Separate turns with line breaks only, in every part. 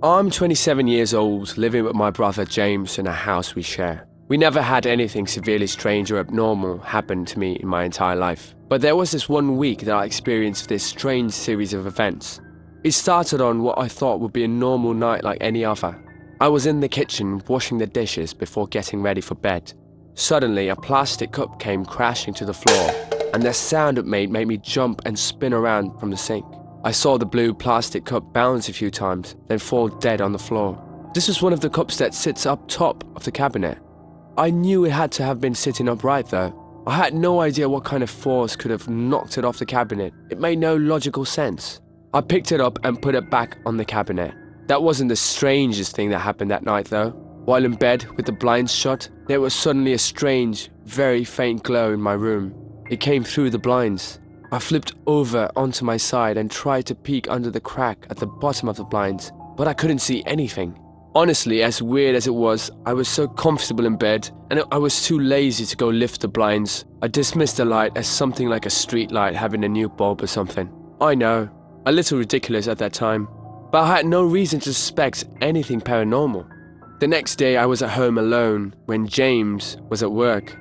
I'm 27 years old, living with my brother James in a house we share. We never had anything severely strange or abnormal happen to me in my entire life. But there was this one week that I experienced this strange series of events. It started on what I thought would be a normal night like any other. I was in the kitchen washing the dishes before getting ready for bed. Suddenly, a plastic cup came crashing to the floor, and the sound it made me jump and spin around from the sink. I saw the blue plastic cup bounce a few times, then fall dead on the floor. This was one of the cups that sits up top of the cabinet. I knew it had to have been sitting upright though. I had no idea what kind of force could have knocked it off the cabinet. It made no logical sense. I picked it up and put it back on the cabinet. That wasn't the strangest thing that happened that night though. While in bed with the blinds shut, there was suddenly a strange, very faint glow in my room. It came through the blinds. I flipped over onto my side and tried to peek under the crack at the bottom of the blinds, but I couldn't see anything. Honestly, as weird as it was, I was so comfortable in bed and I was too lazy to go lift the blinds. I dismissed the light as something like a street light having a new bulb or something. I know, a little ridiculous at that time, but I had no reason to suspect anything paranormal. The next day I was at home alone when James was at work.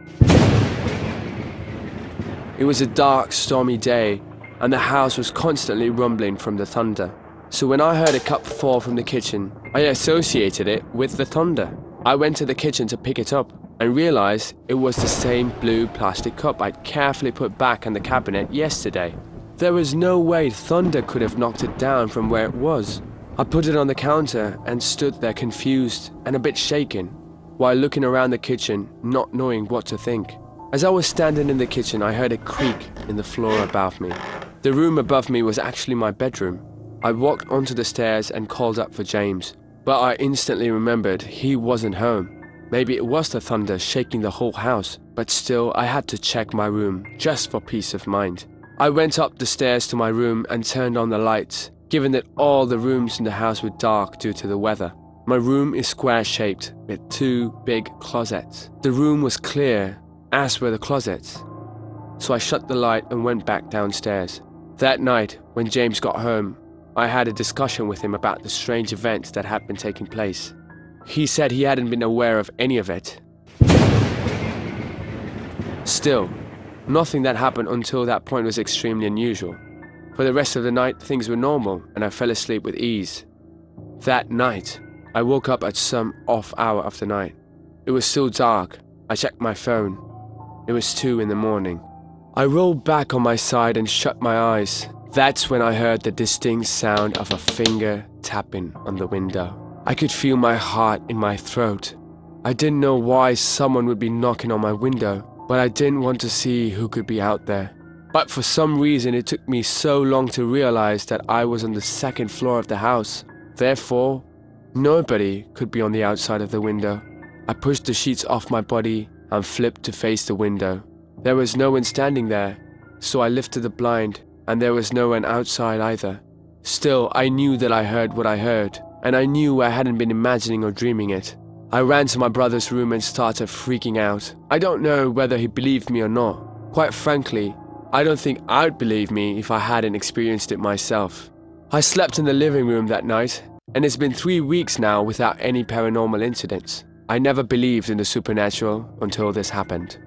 It was a dark, stormy day, and the house was constantly rumbling from the thunder. So when I heard a cup fall from the kitchen, I associated it with the thunder. I went to the kitchen to pick it up and realized it was the same blue plastic cup I'd carefully put back in the cabinet yesterday. There was no way thunder could have knocked it down from where it was. I put it on the counter and stood there confused and a bit shaken, while looking around the kitchen, not knowing what to think. As I was standing in the kitchen, I heard a creak in the floor above me. The room above me was actually my bedroom. I walked onto the stairs and called up for James, but I instantly remembered he wasn't home. Maybe it was the thunder shaking the whole house, but still I had to check my room just for peace of mind. I went up the stairs to my room and turned on the lights, given that all the rooms in the house were dark due to the weather. My room is square-shaped with two big closets. The room was clear, as were the closets. So I shut the light and went back downstairs. That night, when James got home, I had a discussion with him about the strange events that had been taking place. He said he hadn't been aware of any of it. Still, nothing that happened until that point was extremely unusual. For the rest of the night, things were normal, and I fell asleep with ease. That night, I woke up at some off hour of the night. It was still dark. I checked my phone. It was 2 in the morning. I rolled back on my side and shut my eyes. That's when I heard the distinct sound of a finger tapping on the window. I could feel my heart in my throat. I didn't know why someone would be knocking on my window, but I didn't want to see who could be out there. But for some reason it took me so long to realize that I was on the second floor of the house. Therefore, nobody could be on the outside of the window. I pushed the sheets off my body and flipped to face the window. There was no one standing there, so I lifted the blind, and there was no one outside either. Still, I knew that I heard what I heard, and I knew I hadn't been imagining or dreaming it. I ran to my brother's room and started freaking out. I don't know whether he believed me or not. Quite frankly, I don't think I'd believe me if I hadn't experienced it myself. I slept in the living room that night, and it's been 3 weeks now without any paranormal incidents. I never believed in the supernatural until this happened.